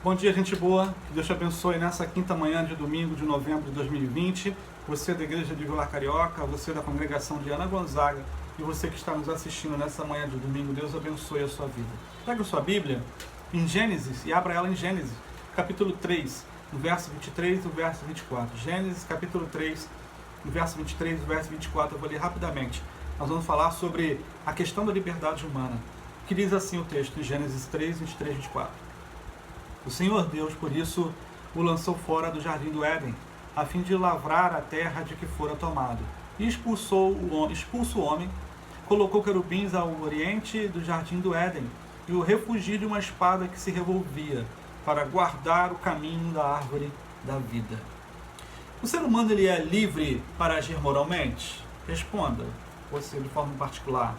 Bom dia, gente boa. Que Deus te abençoe nessa quinta manhã de domingo de novembro de 2020. Você da Igreja de Vila Carioca, você da congregação de Ana Gonzaga e você que está nos assistindo nessa manhã de domingo, Deus abençoe a sua vida. Pega a sua Bíblia em Gênesis e abra ela em Gênesis, capítulo 3, no verso 23 e no verso 24. Gênesis, capítulo 3, no verso 23 e no verso 24, eu vou ler rapidamente. Nós vamos falar sobre a questão da liberdade humana, que diz assim o texto em Gênesis 3, 23 e 24. O Senhor Deus, por isso, o lançou fora do jardim do Éden, a fim de lavrar a terra de que fora tomado. E expulso o homem, colocou querubins ao oriente do jardim do Éden, e o refugiu de uma espada que se revolvia, para guardar o caminho da árvore da vida. O ser humano ele é livre para agir moralmente? Responda, você de forma particular.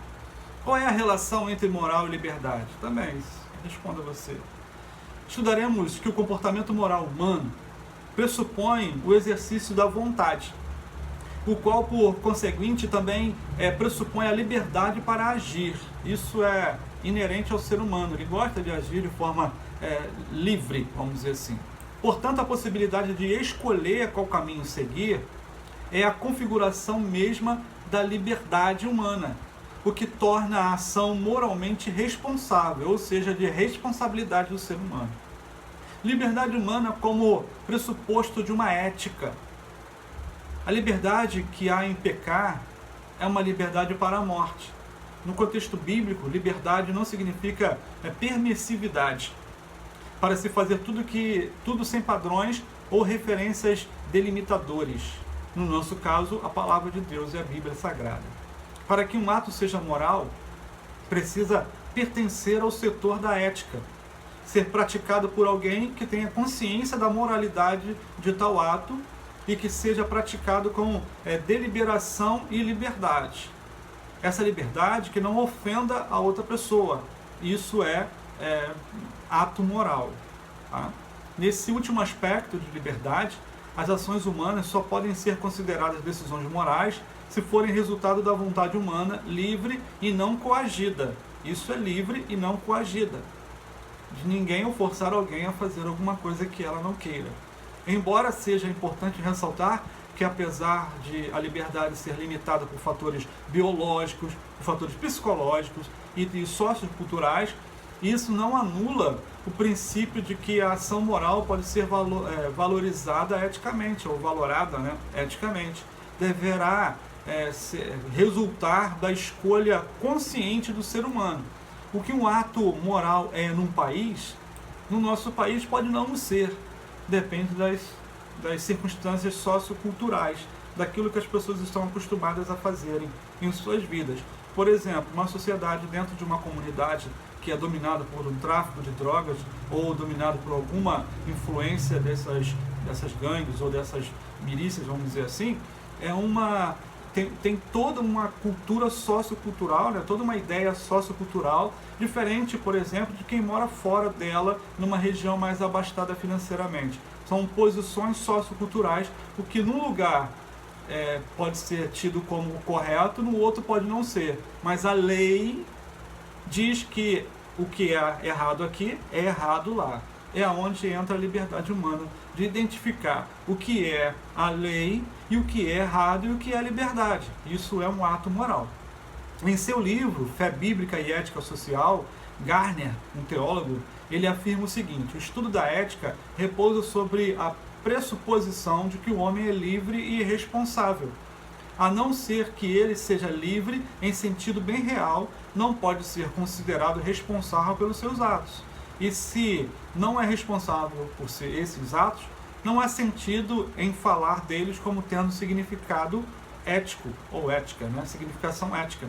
Qual é a relação entre moral e liberdade? Também, responda você. Estudaremos que o comportamento moral humano pressupõe o exercício da vontade, o qual, por conseguinte, também pressupõe a liberdade para agir. Isso é inerente ao ser humano, ele gosta de agir de forma livre, vamos dizer assim. Portanto, a possibilidade de escolher qual caminho seguir é a configuração mesma da liberdade humana, o que torna a ação moralmente responsável, ou seja, de responsabilidade do ser humano. Liberdade humana como pressuposto de uma ética. A liberdade que há em pecar é uma liberdade para a morte. No contexto bíblico, liberdade não significa permissividade, para se fazer tudo sem padrões ou referências delimitadores. No nosso caso, a palavra de Deus e a Bíblia Sagrada. Para que um ato seja moral, precisa pertencer ao setor da ética, ser praticado por alguém que tenha consciência da moralidade de tal ato e que seja praticado com deliberação e liberdade. Essa liberdade que não ofenda a outra pessoa. Isso é ato moral. Tá? Nesse último aspecto de liberdade, as ações humanas só podem ser consideradas decisões morais se forem resultado da vontade humana livre e não coagida. Isso é livre e não coagida. De ninguém ou forçar alguém a fazer alguma coisa que ela não queira. Embora seja importante ressaltar que, apesar de a liberdade ser limitada por fatores biológicos, por fatores psicológicos e socioculturais, isso não anula o princípio de que a ação moral pode ser valorizada eticamente, ou valorada eticamente. Deverá resultar da escolha consciente do ser humano. O que um ato moral é num país, no nosso país pode não ser. Depende das circunstâncias socioculturais, daquilo que as pessoas estão acostumadas a fazerem em suas vidas. Por exemplo, uma sociedade dentro de uma comunidade que é dominada por um tráfico de drogas ou dominada por alguma influência dessas gangues ou dessas milícias, vamos dizer assim, tem toda uma cultura sociocultural, toda uma ideia sociocultural diferente, por exemplo, de quem mora fora dela, numa região mais abastada financeiramente. São posições socioculturais, o que num lugar pode ser tido como correto, no outro pode não ser. Mas a lei diz que o que é errado aqui é errado lá. É onde entra a liberdade humana de identificar o que é a lei e o que é errado e o que é a liberdade. Isso é um ato moral. Em seu livro, Fé Bíblica e Ética Social, Gardner, um teólogo, ele afirma o seguinte: o estudo da ética repousa sobre a pressuposição de que o homem é livre e responsável. A não ser que ele seja livre em sentido bem real, não pode ser considerado responsável pelos seus atos. E se não é responsável por esses atos, não há sentido em falar deles como tendo significado ético ou ética, significação ética.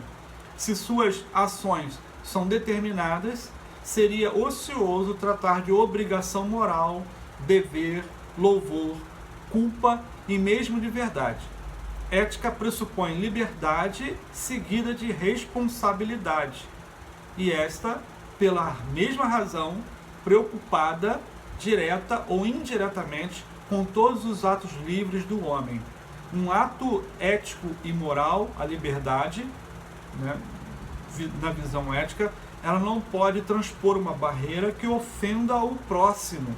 Se suas ações são determinadas, seria ocioso tratar de obrigação moral, dever, louvor, culpa e mesmo de verdade. Ética pressupõe liberdade seguida de responsabilidade. E esta, pela mesma razão, preocupada, direta ou indiretamente, com todos os atos livres do homem. Um ato ético e moral, a liberdade, na visão ética, ela não pode transpor uma barreira que ofenda o próximo,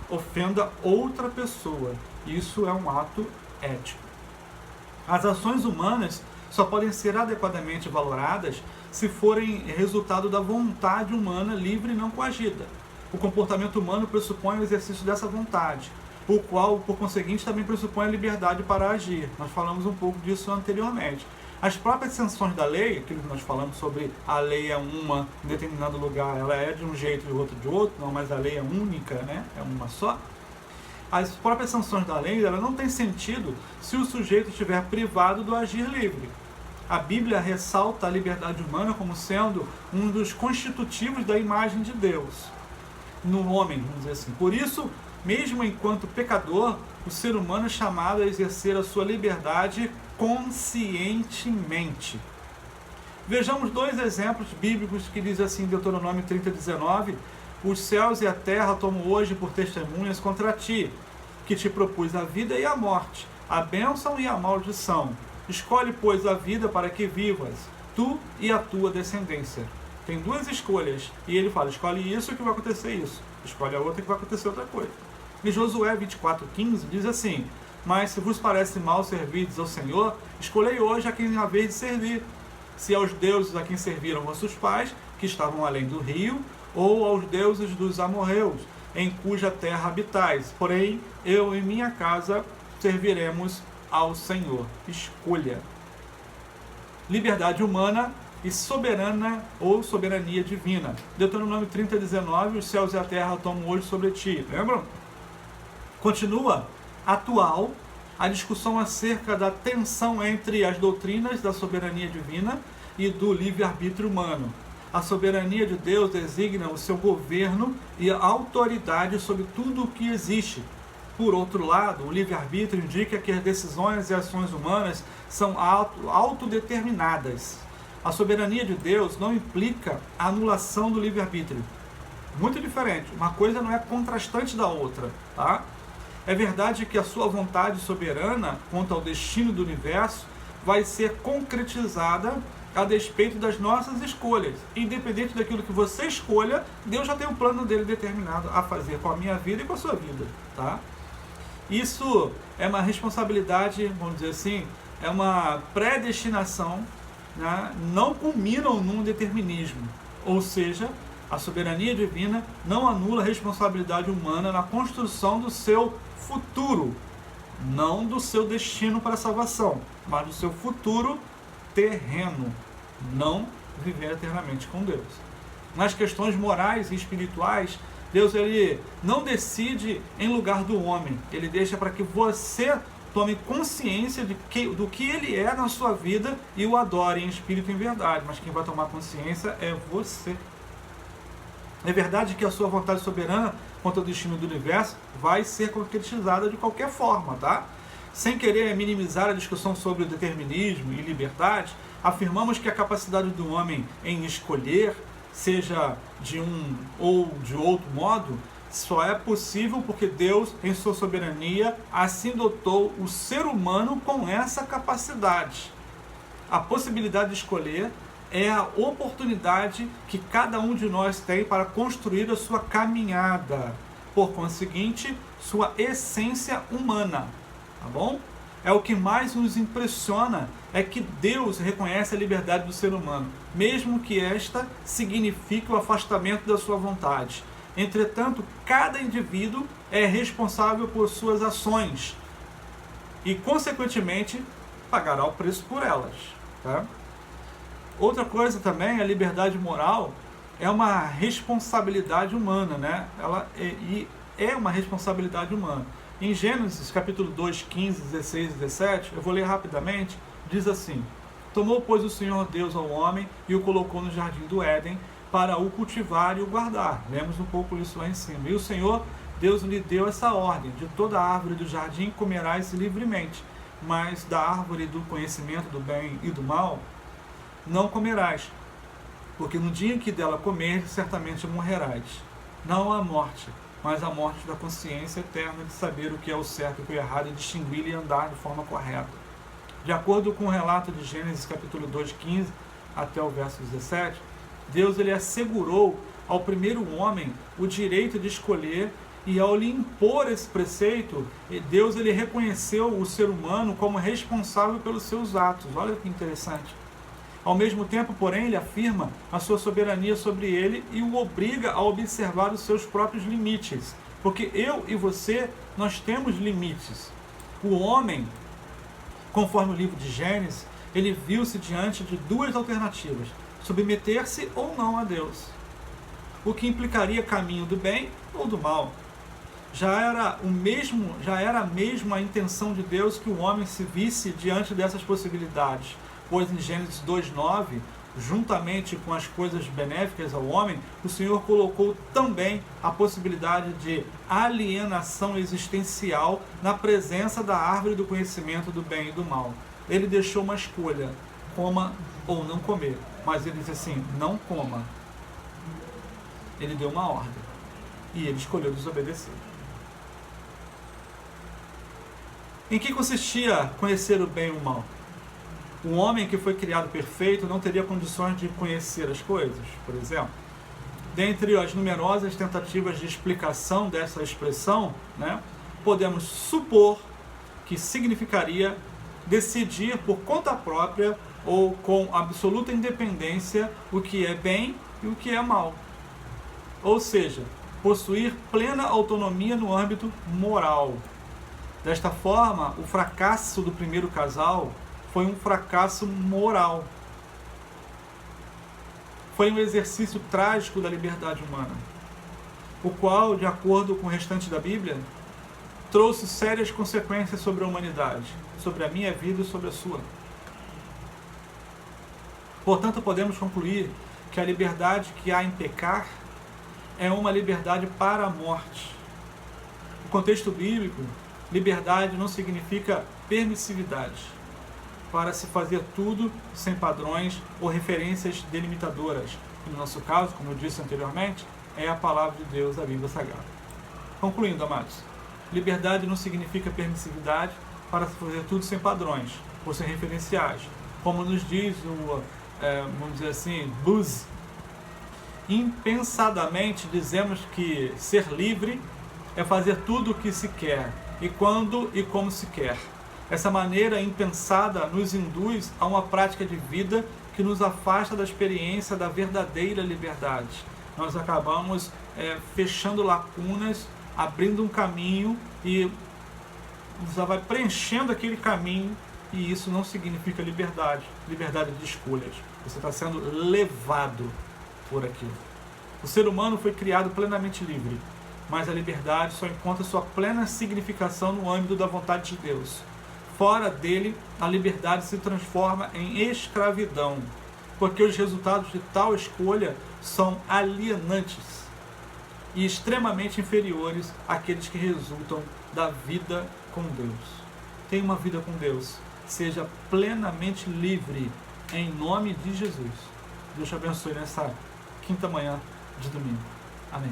ofenda outra pessoa. Isso é um ato ético. As ações humanas só podem ser adequadamente valoradas se forem resultado da vontade humana livre e não coagida. O comportamento humano pressupõe o exercício dessa vontade, o qual, por conseguinte, também pressupõe a liberdade para agir. Nós falamos um pouco disso anteriormente. As próprias sanções da lei, aquilo que nós falamos sobre a lei é uma em determinado lugar, ela é de um jeito e o outro de outro, não, mas a lei é única, né? É uma só. As próprias sanções da lei, ela não tem sentido se o sujeito estiver privado do agir livre. A Bíblia ressalta a liberdade humana como sendo um dos constitutivos da imagem de Deus no homem, vamos dizer assim. Por isso, mesmo enquanto pecador, o ser humano é chamado a exercer a sua liberdade conscientemente. Vejamos dois exemplos bíblicos que diz assim em Deuteronômio 30:19: os céus e a terra tomo hoje por testemunhas contra ti, que te propus a vida e a morte, a bênção e a maldição. Escolhe, pois, a vida para que vivas, tu e a tua descendência. Tem duas escolhas, e ele fala, escolhe isso que vai acontecer isso, escolhe a outra que vai acontecer outra coisa. E Josué 24:15 diz assim: mas se vos parece mal servirdes ao Senhor, escolhei hoje a quem haveis de servir, se aos deuses a quem serviram vossos pais, que estavam além do rio, ou aos deuses dos amorreus, em cuja terra habitais. Porém, eu e minha casa serviremos ao Senhor. Escolha. Liberdade humana e soberana ou soberania divina. Deuteronômio 30:19, os céus e a terra tomam hoje sobre ti. Lembram? Continua atual a discussão acerca da tensão entre as doutrinas da soberania divina e do livre-arbítrio humano. A soberania de Deus designa o seu governo e a autoridade sobre tudo o que existe. Por outro lado, o livre-arbítrio indica que as decisões e ações humanas são autodeterminadas. A soberania de Deus não implica a anulação do livre-arbítrio. Muito diferente. Uma coisa não é contrastante da outra, tá? É verdade que a sua vontade soberana quanto ao destino do universo vai ser concretizada a despeito das nossas escolhas. Independente daquilo que você escolha, Deus já tem um plano dele determinado a fazer com a minha vida e com a sua vida, tá? Isso é uma responsabilidade, vamos dizer assim, é uma predestinação, né? Não culminam num determinismo. Ou seja, a soberania divina não anula a responsabilidade humana na construção do seu futuro, não do seu destino para a salvação, mas do seu futuro terreno, não viver eternamente com Deus. Nas questões morais e espirituais, Deus ele não decide em lugar do homem, ele deixa para que você tome consciência do que ele é na sua vida e o adore em espírito e em verdade, mas quem vai tomar consciência é você. É verdade que a sua vontade soberana quanto ao destino do universo vai ser concretizada de qualquer forma, tá? Sem querer minimizar a discussão sobre o determinismo e liberdade, afirmamos que a capacidade do homem em escolher, seja de um ou de outro modo, só é possível porque Deus, em sua soberania, assim dotou o ser humano com essa capacidade. A possibilidade de escolher é a oportunidade que cada um de nós tem para construir a sua caminhada, por conseguinte, sua essência humana, tá bom? É o que mais nos impressiona, é que Deus reconhece a liberdade do ser humano, mesmo que esta signifique o afastamento da sua vontade. Entretanto, cada indivíduo é responsável por suas ações e, consequentemente, pagará o preço por elas, tá? Outra coisa também, a liberdade moral é uma responsabilidade humana, né? Ela é uma responsabilidade humana. Em Gênesis, capítulo 2, 15, 16 e 17, eu vou ler rapidamente, diz assim: tomou, pois, o Senhor Deus ao homem e o colocou no jardim do Éden para o cultivar e o guardar. Lemos um pouco isso lá em cima. E o Senhor Deus lhe deu essa ordem: de toda árvore do jardim comerás livremente, mas da árvore do conhecimento do bem e do mal não comerás, porque no dia em que dela comeres, certamente morrerás. Não a morte, mas a morte da consciência eterna de saber o que é o certo e o que é errado, e distinguir e andar de forma correta. De acordo com o relato de Gênesis capítulo 2, 15 até o verso 17, Deus ele assegurou ao primeiro homem o direito de escolher, e ao lhe impor esse preceito, Deus ele reconheceu o ser humano como responsável pelos seus atos. Olha que interessante. Ao mesmo tempo, porém, ele afirma a sua soberania sobre ele e o obriga a observar os seus próprios limites. Porque eu e você, nós temos limites. O homem, conforme o livro de Gênesis, ele viu-se diante de duas alternativas: submeter-se ou não a Deus, o que implicaria caminho do bem ou do mal. Já era mesmo a intenção de Deus que o homem se visse diante dessas possibilidades, pois em Gênesis 2:9, juntamente com as coisas benéficas ao homem, o Senhor colocou também a possibilidade de alienação existencial na presença da árvore do conhecimento do bem e do mal. Ele deixou uma escolha: coma ou não comer. Mas ele disse assim: não coma. Ele deu uma ordem e ele escolheu desobedecer. Em que consistia conhecer o bem e o mal? Um homem que foi criado perfeito não teria condições de conhecer as coisas, por exemplo. Dentre as numerosas tentativas de explicação dessa expressão, podemos supor que significaria decidir por conta própria ou com absoluta independência o que é bem e o que é mal. Ou seja, possuir plena autonomia no âmbito moral. Desta forma, o fracasso do primeiro casal foi um fracasso moral. Foi um exercício trágico da liberdade humana, o qual, de acordo com o restante da Bíblia, trouxe sérias consequências sobre a humanidade, sobre a minha vida e sobre a sua. Portanto, podemos concluir que a liberdade que há em pecar é uma liberdade para a morte. No contexto bíblico, liberdade não significa permissividade para se fazer tudo sem padrões ou referências delimitadoras. E no nosso caso, como eu disse anteriormente, é a palavra de Deus, a Bíblia Sagrada. Concluindo, amados, liberdade não significa permissividade para se fazer tudo sem padrões ou sem referenciais. Como nos diz vamos dizer assim, Buzz, impensadamente dizemos que ser livre é fazer tudo o que se quer, e quando e como se quer. Essa maneira impensada nos induz a uma prática de vida que nos afasta da experiência da verdadeira liberdade. Nós acabamos fechando lacunas, abrindo um caminho e você vai preenchendo aquele caminho, e isso não significa liberdade de escolhas. Você está sendo levado por aquilo. O ser humano foi criado plenamente livre, mas a liberdade só encontra sua plena significação no âmbito da vontade de Deus. Fora dele, a liberdade se transforma em escravidão, porque os resultados de tal escolha são alienantes e extremamente inferiores àqueles que resultam da vida com Deus. Tenha uma vida com Deus, seja plenamente livre, em nome de Jesus. Deus te abençoe nessa quinta manhã de domingo. Amém.